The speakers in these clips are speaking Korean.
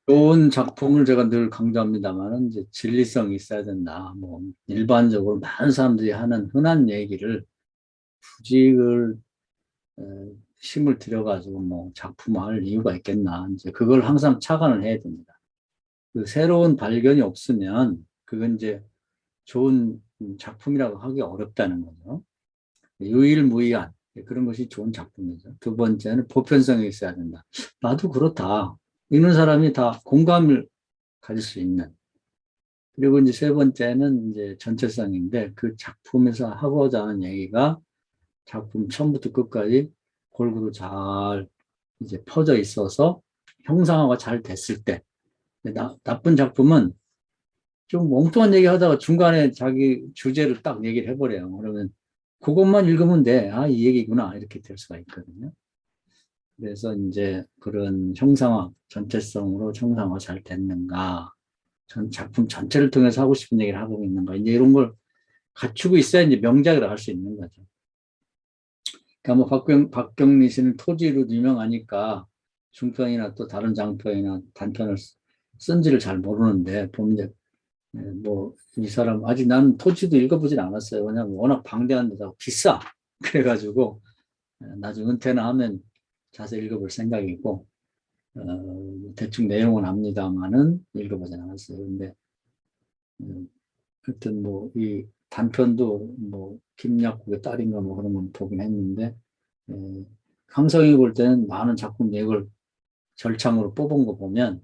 좋은 작품을 제가 늘 강조합니다만은 이제 진리성이 있어야 된다. 뭐 일반적으로 많은 사람들이 하는 흔한 얘기를 굳이 그걸 힘을 들여가지고 뭐 작품화할 이유가 있겠나. 이제 그걸 항상 착안을 해야 됩니다. 그 새로운 발견이 없으면 그건 이제 좋은 작품이라고 하기 어렵다는 거죠. 유일무이한 그런 것이 좋은 작품이죠. 두 번째는 보편성이 있어야 된다. 나도 그렇다. 읽는 사람이 다 공감을 가질 수 있는. 그리고 이제 세 번째는 이제 전체성인데 그 작품에서 하고자 하는 얘기가 작품 처음부터 끝까지 골고루 잘 이제 퍼져 있어서 형상화가 잘 됐을 때 나쁜 작품은 좀 엉뚱한 얘기 하다가 중간에 자기 주제를 딱 얘기를 해버려요. 그러면 그것만 읽으면 돼. 아, 이 얘기구나. 이렇게 될 수가 있거든요. 그래서 이제 그런 형상화, 전체성으로 형상화 잘 됐는가, 전 작품 전체를 통해서 하고 싶은 얘기를 하고 있는가, 이제 이런 걸 갖추고 있어야 이제 명작을 할 수 있는 거죠. 그러니까 뭐 박경리 씨는 토지로 유명하니까 중편이나 또 다른 장편이나 단편을 쓴지를 잘 모르는데, 보면 뭐, 이 사람, 아직 나는 토지도 읽어보진 않았어요. 왜냐면 워낙 방대한 데다가 비싸. 그래가지고, 나중에 은퇴나 하면 자세히 읽어볼 생각이고, 대충 내용은 압니다만은 읽어보진 않았어요. 근데, 하여튼 뭐, 이 단편도 뭐, 김약국의 딸인가 뭐 그런 건 보긴 했는데, 에, 강성이 볼 때는 많은 작품 내용을 절창으로 뽑은 거 보면,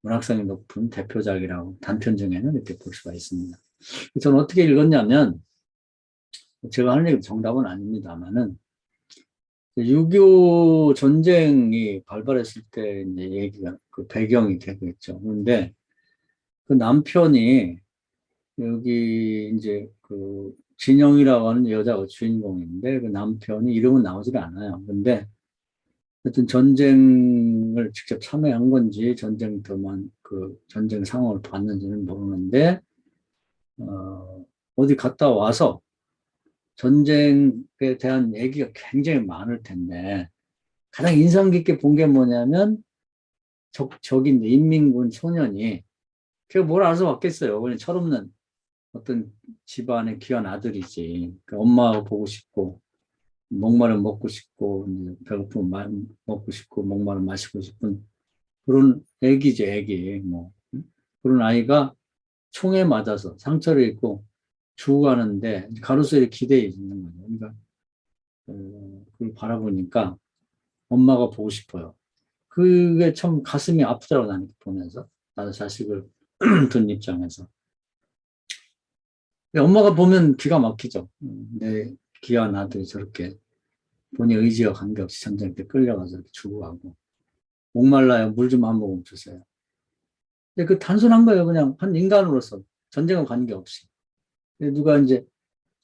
문학성이 높은 대표작이라고 단편 중에는 이렇게 볼 수가 있습니다. 저는 어떻게 읽었냐면, 제가 하는 얘기 정답은 아닙니다만은, 6.25 전쟁이 발발했을 때 이제 얘기가 그 배경이 되겠죠. 그런데 그 남편이 여기 이제 그 진영이라고 하는 여자가 주인공인데 그 남편이 이름은 나오질 않아요. 근데 하여튼 전쟁을 직접 참여한 건지 전쟁터만 그 전쟁 상황을 봤는지는 모르는데 어디 갔다 와서 전쟁에 대한 얘기가 굉장히 많을 텐데 가장 인상 깊게 본 게 뭐냐면 적인데 인민군 소년이 걔가 뭘 알아서 왔겠어요. 그냥 철없는 어떤 집안의 귀한 아들이지. 그 엄마가 보고 싶고 목마르면 먹고 싶고 배고프면 먹고 싶고 목마르면 마시고 싶은 그런 애기지 애기 뭐 그런 아이가 총에 맞아서 상처를 입고 죽어가는데 가로수에 기대해 있는 거죠. 그러니까 그걸 바라보니까 엄마가 보고 싶어요. 그게 참 가슴이 아프더라고 나는 보면서 나도 자식을 둔 입장에서 엄마가 보면 기가 막히죠. 내 귀한 아들이 저렇게 본인 의지와 관계없이 전쟁 때 끌려가서 이렇게 죽어가고 목말라요 물 좀 한 모금 주세요. 근데 그 단순한 거예요. 그냥 한 인간으로서 전쟁과 관계없이 누가 이제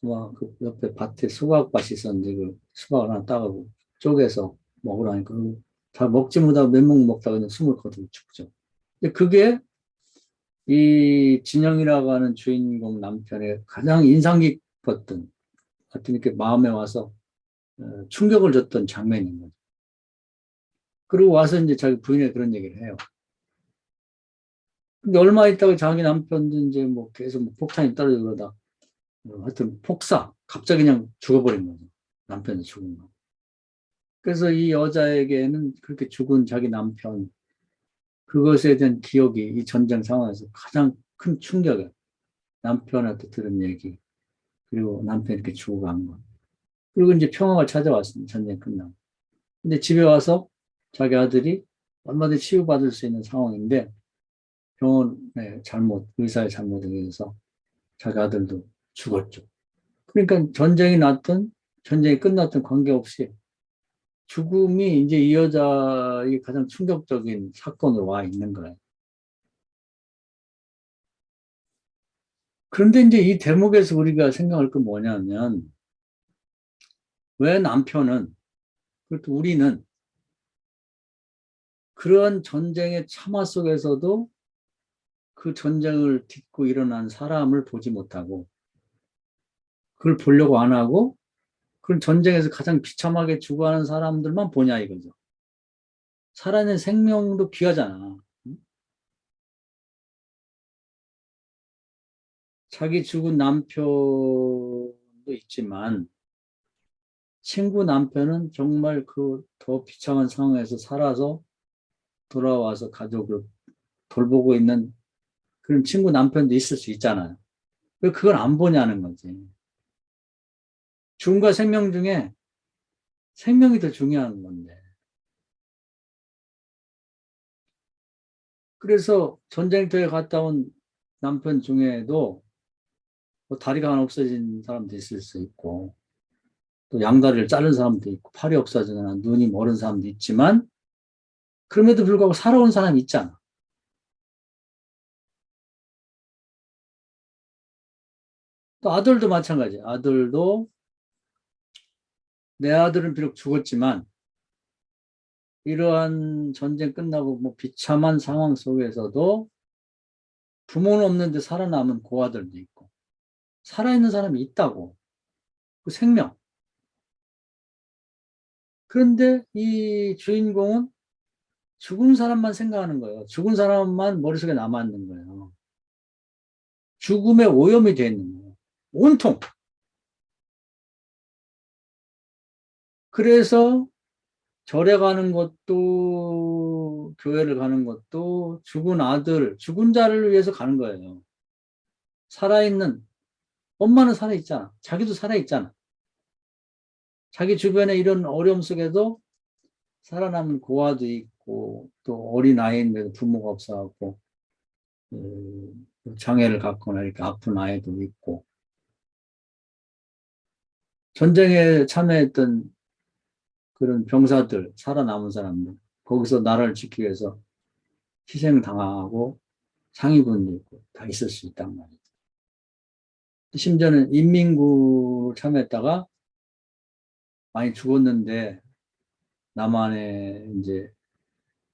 그 옆에 밭에 수박밭이 있었는데 그 수박 하나 따가고 쪼개서 먹으라니까 다 먹지 못하고 몇 목 먹다가 그냥 숨을 거두고 죽죠. 근데 그게 이 진영이라고 하는 주인공 남편의 가장 인상 깊었던 하여튼 이렇게 마음에 와서 충격을 줬던 장면인 거죠. 그리고 와서 이제 자기 부인에 그런 얘기를 해요. 근데 얼마 있다가 자기 남편도 이제 뭐 계속 뭐 폭탄이 떨어지고 그러다 하여튼 폭사 갑자기 그냥 죽어버린 거죠. 남편이 죽은 거. 그래서 이 여자에게는 그렇게 죽은 자기 남편 그것에 대한 기억이 이 전쟁 상황에서 가장 큰 충격이에요. 남편한테 들은 얘기 그리고 남편이 이렇게 죽어간 거. 그리고 이제 평화가 찾아왔습니다. 전쟁 끝나고. 근데 집에 와서 자기 아들이 얼마든지 치유받을 수 있는 상황인데 병원의 잘못, 의사의 잘못에 의해서 자기 아들도 죽었죠. 그러니까 전쟁이 났든 전쟁이 끝났든 관계없이 죽음이 이제 이 여자의 가장 충격적인 사건으로 와 있는 거예요. 그런데 이제 이 대목에서 우리가 생각할 건 뭐냐면 왜 남편은 그것도 우리는 그런 전쟁의 참화 속에서도 그 전쟁을 딛고 일어난 사람을 보지 못하고 그걸 보려고 안 하고 그런 전쟁에서 가장 비참하게 죽어가는 사람들만 보냐 이거죠. 살아있는 생명도 귀하잖아. 자기 죽은 남편도 있지만 친구 남편은 정말 그 더 비참한 상황에서 살아서 돌아와서 가족을 돌보고 있는 그런 친구 남편도 있을 수 있잖아요. 왜 그걸 안 보냐는 거지. 죽음과 생명 중에 생명이 더 중요한 건데. 그래서 전쟁터에 갔다 온 남편 중에도 뭐 다리가 하나 없어진 사람도 있을 수 있고, 또 양다리를 자른 사람도 있고, 팔이 없어지거나 눈이 멀은 사람도 있지만, 그럼에도 불구하고 살아온 사람이 있잖아. 또 아들도 마찬가지. 아들도 내 아들은 비록 죽었지만, 이러한 전쟁 끝나고 뭐 비참한 상황 속에서도 부모는 없는데 살아남은 고아들도 있고, 살아있는 사람이 있다고. 그 생명. 그런데 이 주인공은 죽은 사람만 생각하는 거예요. 죽은 사람만 머릿속에 남아있는 거예요. 죽음에 오염이 되어 있는 거예요. 온통. 그래서 절에 가는 것도, 교회를 가는 것도 죽은 아들, 죽은 자를 위해서 가는 거예요. 살아있는, 엄마는 살아있잖아. 자기도 살아있잖아. 자기 주변에 이런 어려움 속에도 살아남은 고아도 있고, 또 어린 아이인데도 부모가 없어갖고, 장애를 갖거나 이렇게 아픈 아이도 있고, 전쟁에 참여했던 그런 병사들, 살아남은 사람들, 거기서 나라를 지키기 위해서 희생당하고 상위군도 있고 다 있을 수 있단 말이죠. 심지어는 인민군 참여했다가 많이 죽었는데 남한에 이제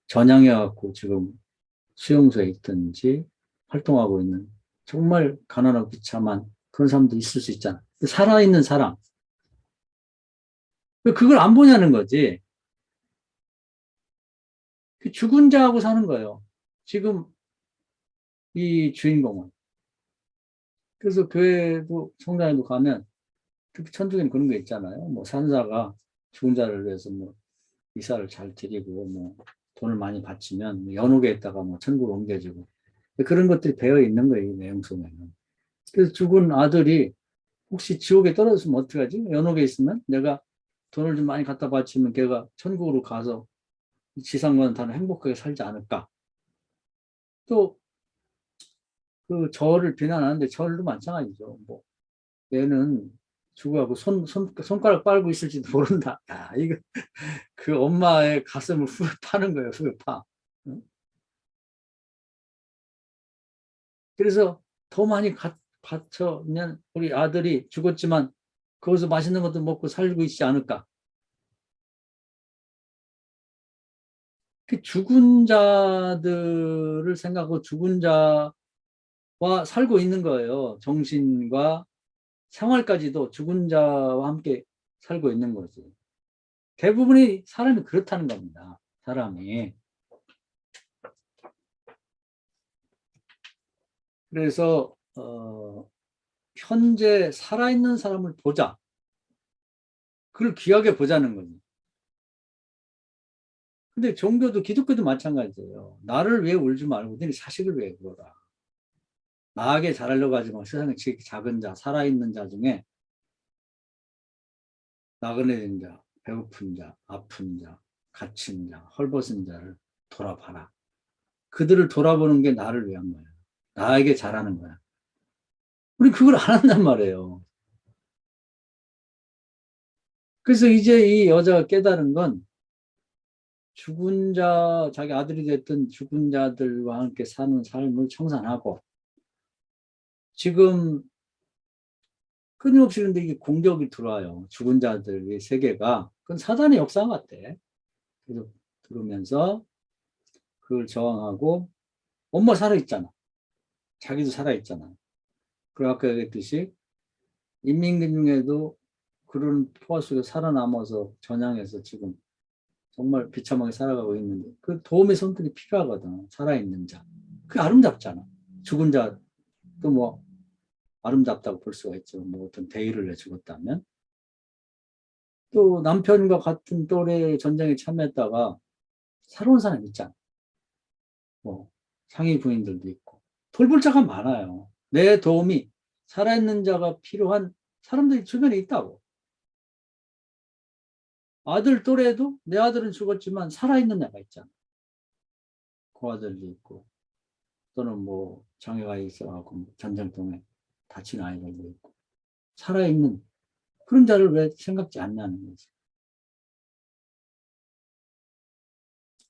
전향해갖고 지금 수용소에 있든지 활동하고 있는 정말 가난하고 비참한 그런 사람도 있을 수 있잖아. 살아있는 사람. 왜 그걸 안 보냐는 거지. 그 죽은 자하고 사는 거예요. 지금 이 주인공은. 그래서 교회도 성당에도 가면 특히 천주교는 그런 게 있잖아요. 뭐 산사가 죽은 자를 위해서 뭐 이사를 잘 드리고 뭐 돈을 많이 바치면 뭐 연옥에다가 뭐 천국으로 옮겨지고 그런 것들이 배어 있는 거예요. 이 내용 속에는. 그래서 죽은 아들이 혹시 지옥에 떨어졌으면 어떡하지? 연옥에 있으면 내가 돈을 좀 많이 갖다 바치면 걔가 천국으로 가서 지상과는 다른 행복하게 살지 않을까? 또 그 저를 비난하는데 저를 마찬가지죠. 뭐 얘는 죽어가고 손가락 빨고 있을지도 모른다. 야, 이거 그 엄마의 가슴을 후벼 파는 거예요. 후벼 파. 응? 그래서 더 많이 바쳐면 우리 아들이 죽었지만 거기서 맛있는 것도 먹고 살고 있지 않을까. 그 죽은 자들을 생각하고 죽은 자와 살고 있는 거예요. 정신과 생활까지도 죽은 자와 함께 살고 있는 거지. 대부분의 사람이 그렇다는 겁니다. 사람이. 그래서 현재 살아있는 사람을 보자. 그걸 귀하게 보자는 거지. 근데 종교도 기독교도 마찬가지예요. 나를 위해 울지 말고 너희 자식을 위해 울어라. 나에게 잘하려고 하지 마. 세상에 작은 자, 살아있는 자 중에 나그네된 자, 배고픈 자, 아픈 자, 갇힌 자, 헐벗은 자를 돌아봐라. 그들을 돌아보는 게 나를 위한 거야. 나에게 잘하는 거야. 우리 그걸 안 한단 말이에요. 그래서 이제 이 여자가 깨달은 건 죽은 자, 자기 아들이 됐던 죽은 자들과 함께 사는 삶을 청산하고 지금 끊임없이 근데 이게 공격이 들어와요. 죽은 자들의 세계가. 그건 사단의 역사 같아. 계속 들으면서 그걸 저항하고 엄마 살아있잖아. 자기도 살아있잖아. 그리고 아까 얘기했듯이 인민군 중에도 그런 포화 속에 살아남아서 전향해서 지금 정말 비참하게 살아가고 있는데 그 도움의 손길이 필요하거든. 살아있는 자. 그게 아름답잖아. 죽은 자도 뭐 아름답다고 볼 수가 있죠. 뭐 어떤 대의를 내 죽었다면. 또 남편과 같은 또래 전쟁에 참여했다가 살아온 사람 있잖아. 뭐 상위 부인들도 있고. 돌볼 자가 많아요. 내 도움이 살아있는 자가 필요한 사람들이 주변에 있다고. 아들 또래도 내 아들은 죽었지만 살아있는 애가 있잖아. 그 아들도 있고. 또는 뭐 장애가 있어갖고 뭐 전쟁통에 다친 아이들도 있고. 살아있는 그런 자를 왜 생각지 않냐는 거지.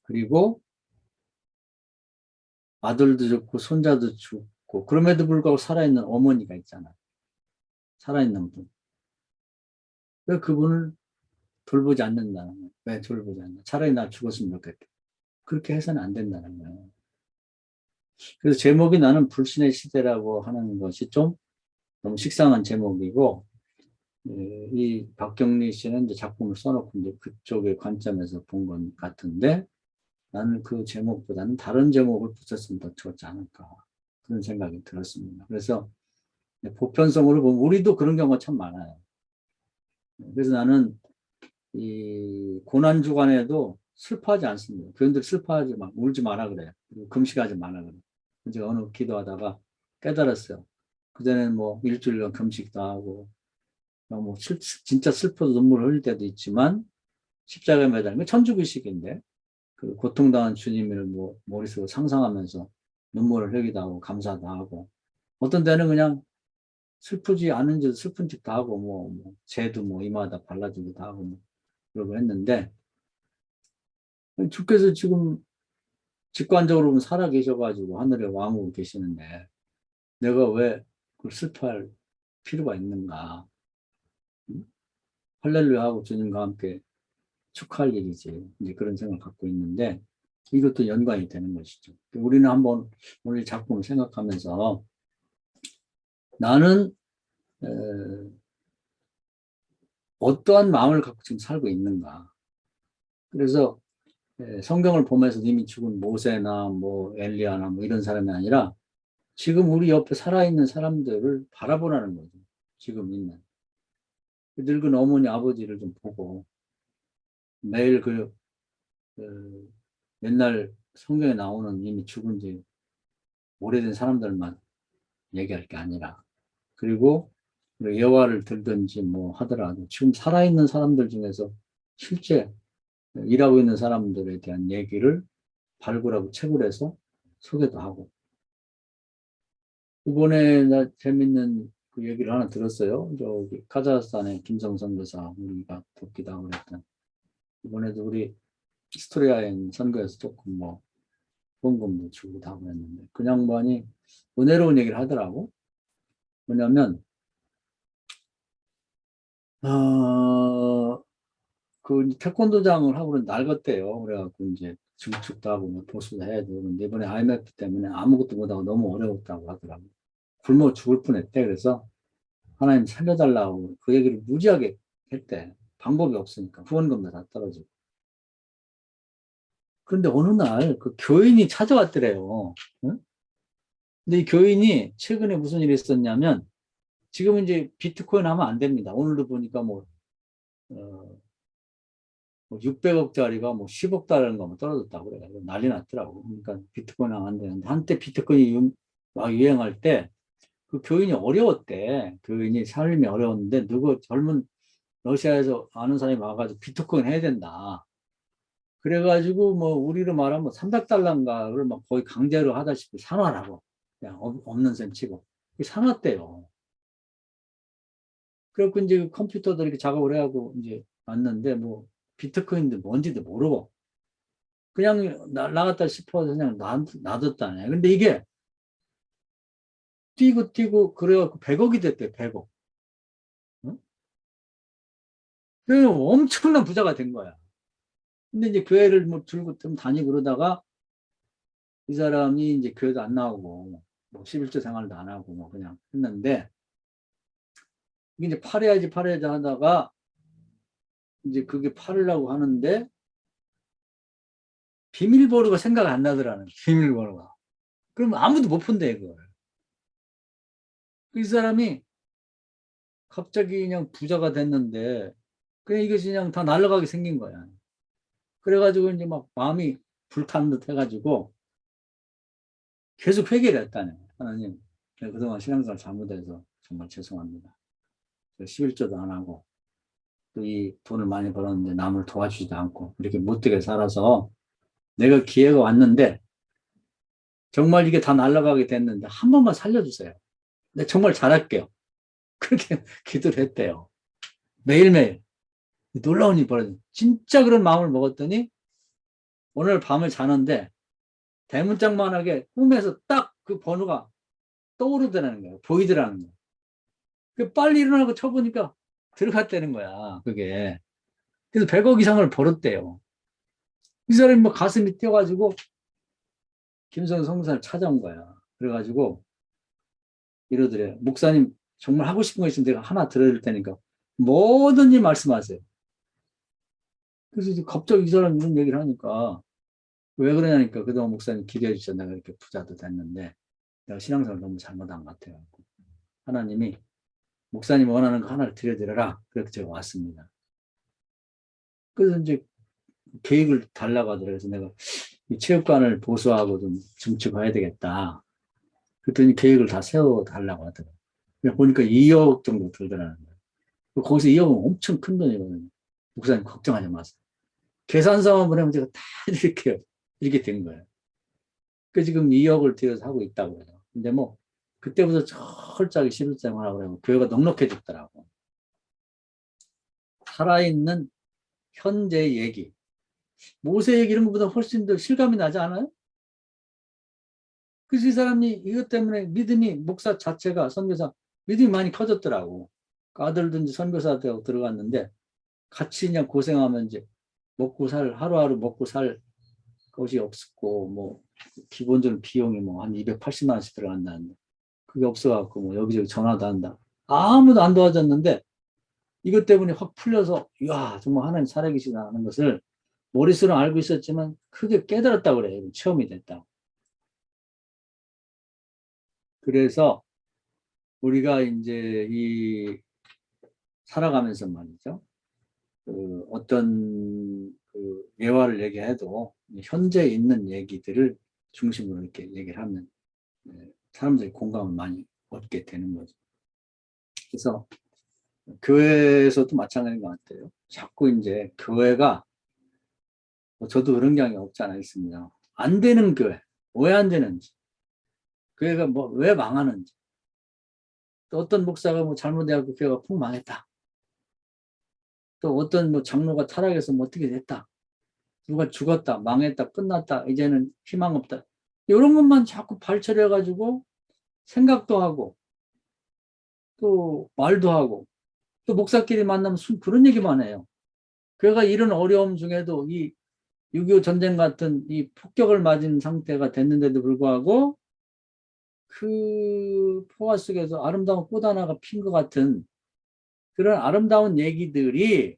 그리고 아들도 죽고 손자도 죽고 그럼에도 불구하고 살아있는 어머니가 있잖아. 살아있는 분. 왜 그분을 돌보지 않는다는 거야. 왜 돌보지 않나. 차라리 나 죽었으면 좋겠다. 그렇게 해서는 안 된다는 거예요. 그래서 제목이 나는 불신의 시대라고 하는 것이 좀 너무 식상한 제목이고, 이 박경리 씨는 이제 작품을 써놓고 이제 그쪽의 관점에서 본 것 같은데, 나는 그 제목보다는 다른 제목을 붙였으면 더 좋지 않을까. 그런 생각이 들었습니다. 그래서 보편성으로 보면 우리도 그런 경우가 참 많아요. 그래서 나는 이 고난 주간에도 슬퍼하지 않습니다. 교인들 슬퍼하지 마, 울지 마라 그래요. 그리고 금식하지 마라 그래요. 이제 어느 기도하다가 깨달았어요. 그전에는 뭐 일주일간 금식도 하고, 뭐 진짜 슬퍼도 눈물 흘릴 때도 있지만, 십자가에 매달린 건 천주교식인데, 그 고통당한 주님을 뭐 머릿속으로 상상하면서 눈물을 흘리기도 하고, 감사도 하고, 어떤 때는 그냥 슬프지 않은지도 슬픈 척도 하고, 뭐, 재도 뭐 이마다 발라주기도 하고, 뭐, 그러고 했는데, 주께서 지금 직관적으로 살아 계셔가지고 하늘에 왕으로 계시는데 내가 왜 그걸 슬퍼할 필요가 있는가? 응? 할렐루야 하고 주님과 함께 축하할 일이지. 이제 그런 생각을 갖고 있는데 이것도 연관이 되는 것이죠. 우리는 한번 오늘 작품을 생각하면서 나는 에, 어떠한 마음을 갖고 지금 살고 있는가? 그래서 성경을 보면서 이미 죽은 모세나 뭐 엘리야나 뭐 이런 사람이 아니라 지금 우리 옆에 살아있는 사람들을 바라보라는 거죠. 지금 있는. 늙은 어머니, 아버지를 좀 보고 매일 그 옛날 성경에 나오는 이미 죽은 지 오래된 사람들만 얘기할 게 아니라 그리고 예화를 들든지 뭐 하더라도 지금 살아있는 사람들 중에서 실제 일하고 있는 사람들에 대한 얘기를 발굴하고 책을 해서 소개도 하고 이번에 나 재밌는 그 얘기를 하나 들었어요. 저기 카자흐스탄의 김성선 교사 우리가 돕기도 하고 그랬던 이번에도 우리 스토리아인 선교에서 조금 뭐 후원금도 주기도 하고 했는데 그 양반이 은혜로운 얘기를 하더라고. 뭐냐면 어, 그 태권도장을 하고 낡았대요. 그래갖고 이제 증축도 하고 뭐 보수도 해야 되고 근데 이번에 IMF 때문에 아무것도 못하고 너무 어려웠다고 하더라고. 굶어 죽을 뻔했대. 그래서 하나님 살려달라고 그 얘기를 무지하게 했대. 방법이 없으니까 후원금도 다 떨어지고. 그런데 어느 날 그 교인이 찾아왔더래요. 응? 근데 이 교인이 최근에 무슨 일이 있었냐면 지금은 이제 비트코인 하면 안 됩니다. 오늘도 보니까 어, 뭐 600억짜리가 뭐 10억 달러인가 뭐 떨어졌다고 그래요. 난리 났더라고. 그러니까 비트코인 하면 안 되는데 한때 비트코인이 막 유행할 때 그 교인이 어려웠대. 교인이 삶이 어려웠는데 누구 젊은 러시아에서 아는 사람이 와가지고 비트코인 해야 된다. 그래가지고 뭐 우리로 말하면 300달러인가를 막 거의 강제로 하다시피 산화라고 그냥 없는 셈 치고 산화대요. 그래갖고 이제 그 컴퓨터들 이렇게 작업을 해하고 이제 왔는데 뭐 비트코인도 뭔지도 모르고 그냥 나갔다 싶어서 그냥 놔뒀다네. 근데 이게 뛰고 그래갖고 100억이 됐대. 100억. 응? 그래서 엄청난 부자가 된 거야. 근데 이제 교회를 뭐 들고 좀 다니고 그러다가 이 사람이 이제 교회도 안 나오고 뭐 11조 생활도 안 하고 뭐 그냥 했는데 이게 이제 팔아야지 하다가 이제 그게 팔으려고 하는데 비밀번호가 생각 안 나더라는 비밀번호가. 그럼 아무도 못 푼대 그걸. 이 사람이 갑자기 그냥 부자가 됐는데 그냥 이것이 그냥 다 날아가게 생긴 거야. 그래가지고 이제 막 마음이 불타는 듯 해가지고 계속 회개를 했다네. 하나님, 내가 그동안 신앙생활 잘못해서 정말 죄송합니다. 11조도 안 하고 또 이 돈을 많이 벌었는데 남을 도와주지도 않고 이렇게 못되게 살아서 내가 기회가 왔는데 정말 이게 다 날아가게 됐는데 한 번만 살려주세요. 내가 정말 잘할게요. 그렇게 기도를 했대요. 매일매일. 놀라운 일이 벌어져. 진짜 그런 마음을 먹었더니 오늘 밤을 자는데 대문짝만하게 꿈에서 딱 그 번호가 떠오르더라는 거예요. 보이더라는 거예요. 그 빨리 일어나고 쳐보니까 들어갔다는 거야. 그게. 그래서 100억 이상을 벌었대요. 이 사람이 뭐 가슴이 뛰어가지고 김성 성사를 찾아온 거야. 그래가지고 이러더래요. 목사님 정말 하고 싶은 거 있으면 내가 하나 들어줄 테니까 뭐든지 말씀하세요. 그래서 이제 갑자기 이 사람이 이런 얘기를 하니까 왜 그러냐니까 그동안 목사님 기도해 주셔서 내가 이렇게 부자도 됐는데 내가 신앙생활 너무 잘못한 것 같아요. 하나님이 목사님 원하는 거 하나를 드려드려라. 그래서 제가 왔습니다. 그래서 이제 계획을 달라고 하더라고요. 그래서 내가 이 체육관을 보수하고 좀 증축해야 되겠다. 그랬더니 계획을 다 세워달라고 하더라고요. 보니까 2억 정도 들더라는 거예요. 거기서 2억은 엄청 큰 돈이거든요. 목사님 걱정하지 마세요. 계산서만 보내면 제가 다 드릴게요. 이렇게 된 거예요. 그 지금 2억을 들여서 하고 있다고 해요. 근데 뭐 그때부터 철저하게 신앙생활 하고 그러고 교회가 넉넉해졌더라고. 살아있는 현재 얘기. 모세 얘기 이런 것보다 훨씬 더 실감이 나지 않아요? 그래서 이 사람이 이것 때문에 믿음이 목사 자체가 선교사 믿음이 많이 커졌더라고. 그 아들도 이제 선교사 되고 들어갔는데 같이 그냥 고생하면 이제 먹고 살 하루하루 먹고 살 것이 없었고 뭐 기본적인 비용이 뭐 한 280만 원씩 들어간다는데 그게 없어갖고 뭐 여기저기 전화도 한다. 아무도 안 도와줬는데 이것 때문에 확 풀려서 이야 정말 하나님 살아계시다 하는 것을 머릿속으로 알고 있었지만 크게 깨달았다고 그래요. 체험이 됐다. 그래서 우리가 이제 이 살아가면서 말이죠. 그 어떤 그 예화를 얘기해도 현재 있는 얘기들을 중심으로 이렇게 얘기를 하면 사람들이 공감을 많이 얻게 되는 거죠. 그래서 교회에서도 마찬가지인 것 같아요. 자꾸 이제 교회가 뭐 저도 그런 경향이 없지 않아 있습니다. 안 되는 교회, 왜 안 되는지, 교회가 뭐 왜 망하는지, 또 어떤 목사가 뭐 잘못해갖고 교회가 푹 망했다. 또 어떤 뭐 장로가 타락해서 뭐 어떻게 됐다. 누가 죽었다, 망했다, 끝났다, 이제는 희망 없다. 이런 것만 자꾸 발췌해가지고 생각도 하고 또 말도 하고 또 목사끼리 만나면 그런 얘기만 해요. 그가 이런 어려움 중에도 이 6.25 전쟁 같은 이 폭격을 맞은 상태가 됐는데도 불구하고 그 포화 속에서 아름다운 꽃 하나가 핀 것 같은 그런 아름다운 얘기들이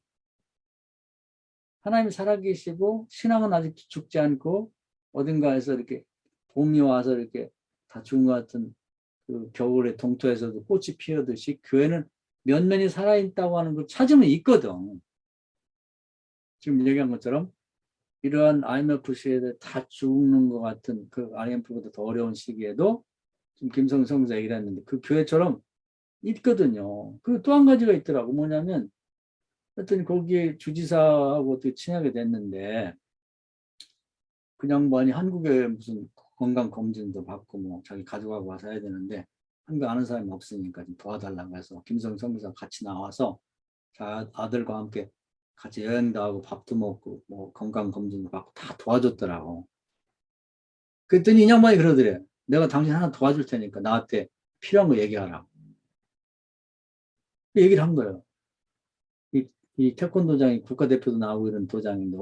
하나님이 살아계시고 신앙은 아직 죽지 않고 어딘가에서 이렇게 봄이 와서 이렇게 다 죽은 것 같은 그 겨울의 동토에서도 꽃이 피어듯이 교회는 면면이 살아있다고 하는 걸 찾으면 있거든. 지금 얘기한 것처럼 이러한 IMF 시대에 다 죽는 것 같은 그 IMF보다 더 어려운 시기에도 지금 김성 성자 얘기를 했는데 그 교회처럼 있거든요. 그 또 한 가지가 있더라고. 뭐냐면 하여튼 거기에 주지사하고 어떻게 친하게 됐는데 그 양반이 한국에 무슨 건강검진도 받고 뭐 자기 가져가고 와서 해야 되는데 한국 아는 사람이 없으니까 좀 도와달라고 해서 김성 성교사 같이 나와서 아들과 함께 같이 여행도 하고 밥도 먹고 뭐 건강검진도 받고 다 도와줬더라고. 그랬더니 이 양반이 그러더래. 내가 당신 하나 도와줄 테니까 나한테 필요한 거 얘기하라고. 그 얘기를 한 거예요. 이 태권도장이 국가대표도 나오고 이런 도장인데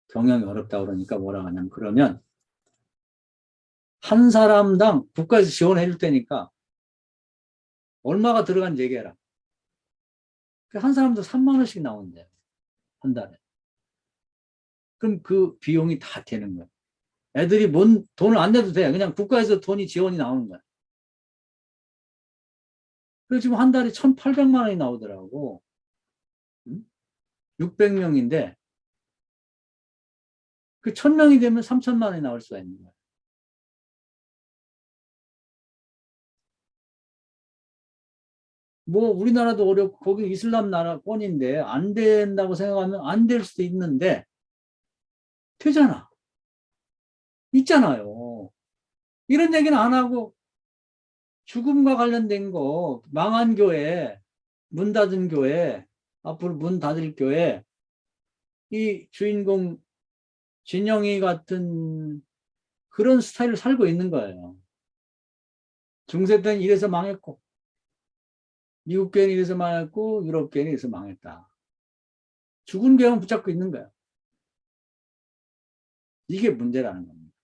경영이 어렵다 그러니까 뭐라 하냐면 그러면 한 사람당 국가에서 지원해 줄 테니까 얼마가 들어간지 얘기해라. 한 사람도 3만 원씩 나온대요. 한 달에. 그럼 그 비용이 다 되는 거야. 애들이 돈을 안 내도 돼. 그냥 국가에서 돈이 지원이 나오는 거야. 그래서 지금 한 달에 1,800만 원이 나오더라고. 600명인데 그 1,000명이 되면 3천만 원이 나올 수가 있는 거야. 뭐 우리나라도 어렵고 거기 이슬람 나라권인데 안 된다고 생각하면 안 될 수도 있는데 되잖아. 있잖아요. 이런 얘기는 안 하고 죽음과 관련된 거 망한 교회, 문 닫은 교회, 앞으로 문 닫을 교회 이 주인공 진영이 같은 그런 스타일을 살고 있는 거예요. 중세 때는 이래서 망했고 미국 교회는 이래서 망했고 유럽 교회는 이래서 망했다. 죽은 교회만 붙잡고 있는 거야. 이게 문제라는 겁니다.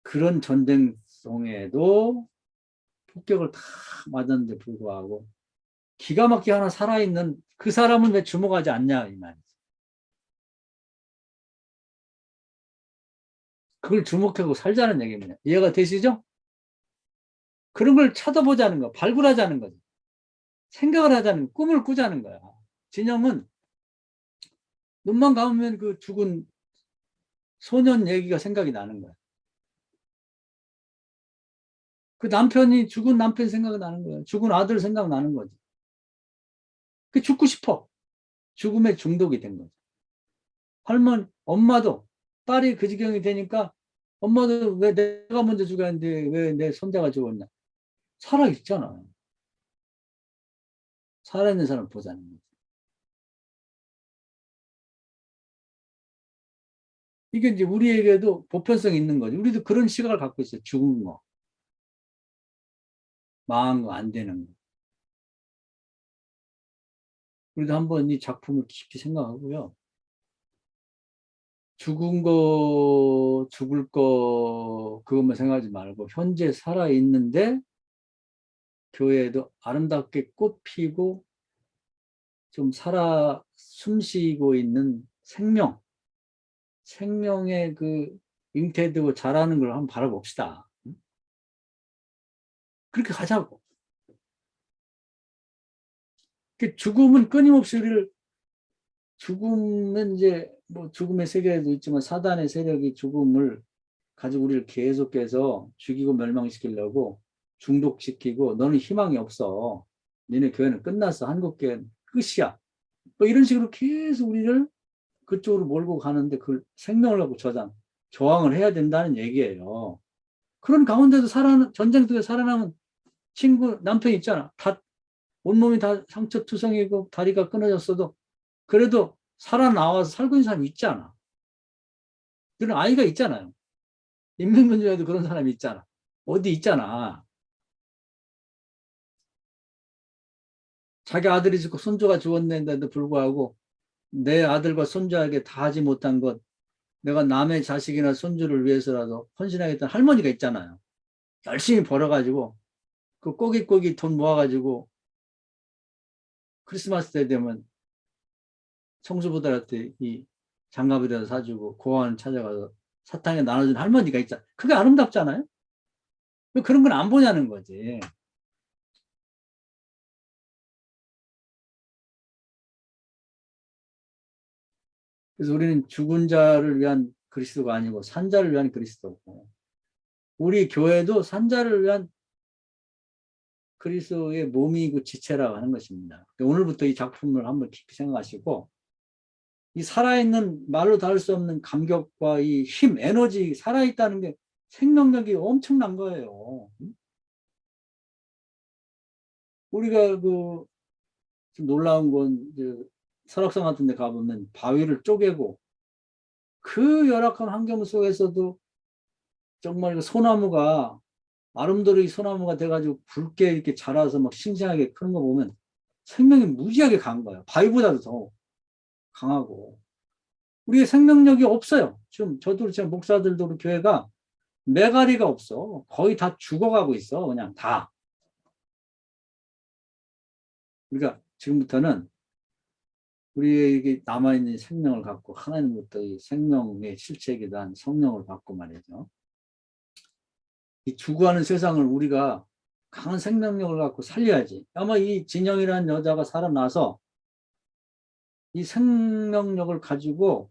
그런 전쟁성에도 폭격을 다 맞았는데 불구하고 기가 막히게 하나 살아있는 그 사람은 왜 주목하지 않냐 이 말이지. 그걸 주목하고 살자는 얘기입니다. 이해가 되시죠? 그런 걸 찾아보자는 거, 발굴하자는 거죠. 생각을 하자는 거, 꿈을 꾸자는 거야. 진영은 눈만 감으면 그 죽은 소년 얘기가 생각이 나는 거야. 그 남편이 죽은 남편 생각이 나는 거야. 죽은 아들 생각나는 거지. 그 죽고 싶어. 죽음에 중독이 된 거죠. 할머니, 엄마도 딸이 그 지경이 되니까 엄마도 왜 내가 먼저 죽었는데 왜 내 손자가 죽었냐. 살아있잖아. 살아있는 사람 보자는 거지. 이게 이제 우리에게도 보편성이 있는 거지. 우리도 그런 시각을 갖고 있어요. 죽은 거, 망한 거, 안 되는 거. 우리도 한번 이 작품을 깊이 생각하고요. 죽은 거, 죽을 거, 그것만 생각하지 말고, 현재 살아있는데, 교회에도 아름답게 꽃 피고, 좀 숨 쉬고 있는 생명의 그 잉태되고 자라는 걸 한번 바라봅시다. 그렇게 가자고. 그 죽음은 끊임없이 우리를, 죽음은 이제, 뭐 죽음의 세계에도 있지만 사단의 세력이 죽음을 가지고 우리를 계속해서 죽이고 멸망시키려고 중독시키고 너는 희망이 없어. 너네 교회는 끝났어. 한국교회는 끝이야. 뭐 이런 식으로 계속 우리를 그쪽으로 몰고 가는데 그걸 생명을 갖고 저항을 해야 된다는 얘기예요. 그런 가운데도 전쟁 속에 살아남은 친구, 남편 있잖아. 온몸이 다 상처투성이고 다리가 끊어졌어도 그래도 살아나와서 살고 있는 사람이 있잖아. 그런 아이가 있잖아요. 인명문제에도 그런 사람이 있잖아. 어디 있잖아. 자기 아들이 죽고 손주가 죽었는데도 불구하고 내 아들과 손주에게 다 하지 못한 것, 내가 남의 자식이나 손주를 위해서라도 헌신하겠다는 할머니가 있잖아요. 열심히 벌어가지고 그 꼬깃꼬깃 돈 모아가지고 크리스마스 때 되면 청소부들한테 이 장갑이라도 사주고 고아원 찾아가서 사탕에 나눠준 할머니가 있잖아. 그게 아름답잖아요. 왜 그런 건 안 보냐는 거지. 그래서 우리는 죽은 자를 위한 그리스도가 아니고 산자를 위한 그리스도고, 우리 교회도 산자를 위한 그리스도의 몸이고 지체라고 하는 것입니다. 오늘부터 이 작품을 한번 깊이 생각하시고, 이 살아있는 말로 다룰 수 없는 감격과 이 힘, 에너지, 살아있다는 게 생명력이 엄청난 거예요. 우리가 좀 놀라운 건 이제 설악산 같은 데 가보면 바위를 쪼개고 그 열악한 환경 속에서도 정말 그 소나무가 아름드리 소나무가 돼가지고 붉게 이렇게 자라서 막 싱싱하게 크는 거 보면 생명이 무지하게 강한 거예요. 바위보다도 더 강하고. 우리의 생명력이 없어요. 지금 저도 지금 목사들도 우리 교회가 메가리가 없어. 거의 다 죽어가고 있어. 그냥 다. 그러니까 지금부터는 우리에게 남아있는 생명을 갖고 하나님부터 이 생명의 실체이기도 한 성령을 받고 말이죠. 이 죽어가는 세상을 우리가 강한 생명력을 갖고 살려야지. 아마 이 진영이라는 여자가 살아나서 이 생명력을 가지고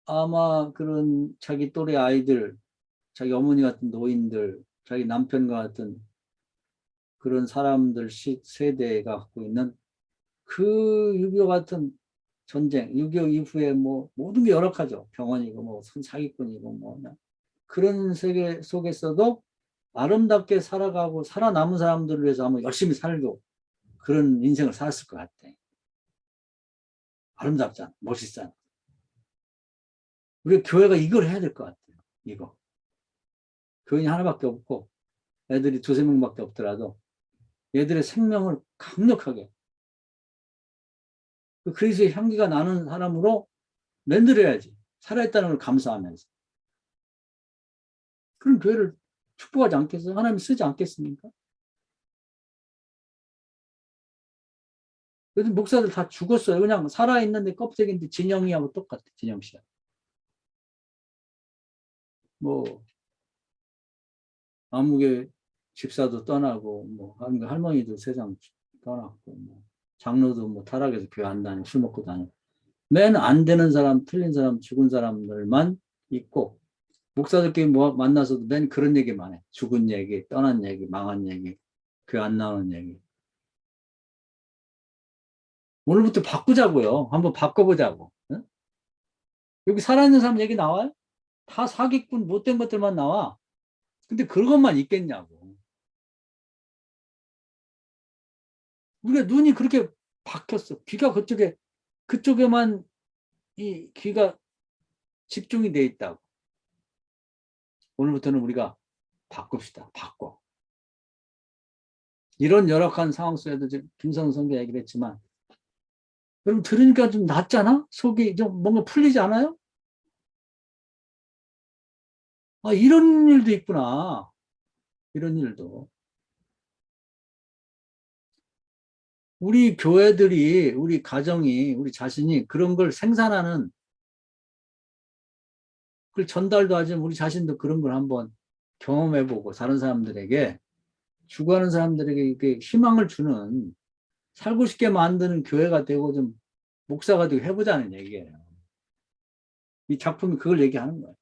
아마 그런 자기 또래 아이들, 자기 어머니 같은 노인들, 자기 남편과 같은 그런 사람들 세대가 갖고 있는 그 6.25 같은 전쟁, 6.25 이후에 뭐 모든 게 열악하죠. 병원이고 뭐 사기꾼이고 뭐 그런 세계 속에서도 아름답게 살아가고 살아남은 사람들을 위해서 한번 열심히 살고 그런 인생을 살았을 것 같아. 아름답잖아. 멋있잖아. 우리 교회가 이걸 해야 될 것 같아요. 이거. 교인이 하나밖에 없고 애들이 두세 명밖에 없더라도 얘들의 생명을 강력하게 그 그리스의 향기가 나는 사람으로 만들어야지. 살아있다는 걸 감사하면서. 그런 교회를 축복하지 않겠어요? 하나님이 쓰지 않겠습니까? 요즘 목사들 다 죽었어요. 그냥 살아있는데 껍데기인데 진영이하고 똑같아. 진영 씨야. 뭐 아무개 집사도 떠나고 뭐 할머니도 세상 떠났고 뭐 장로도 뭐 타락해서 교회 안 다니고 술 먹고 다니고 맨 안 되는 사람, 틀린 사람, 죽은 사람들만 있고 목사들끼리 뭐 만나서도 맨 그런 얘기만 해. 죽은 얘기, 떠난 얘기, 망한 얘기, 교회 안 나오는 얘기. 오늘부터 바꾸자고요. 한번 바꿔보자고. 응? 여기 살아있는 사람 얘기 나와요? 다 사기꾼 못된 것들만 나와. 근데 그것만 있겠냐고. 우리가 눈이 그렇게 박혔어. 귀가 그쪽에만 이 귀가 집중이 돼 있다고. 오늘부터는 우리가 바꿉시다. 바꿔. 이런 열악한 상황 속에도 지금 김성은 선교 얘기를 했지만 여러분 들으니까 좀 낫잖아? 속이 좀 뭔가 풀리지 않아요? 아, 이런 일도 있구나. 이런 일도. 우리 교회들이, 우리 가정이, 우리 자신이 그런 걸 생산하는, 그걸 전달도 하지만 우리 자신도 그런 걸 한번 경험해보고 다른 사람들에게, 죽어가는 사람들에게 이렇게 희망을 주는, 살고 싶게 만드는 교회가 되고 좀 목사가 되고 해보자는 얘기예요. 이 작품이 그걸 얘기하는 거예요.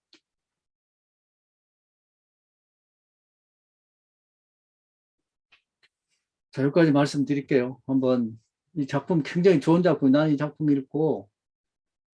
자, 여기까지 말씀드릴게요. 한번 이 작품 굉장히 좋은 작품, 나는 이 작품 읽고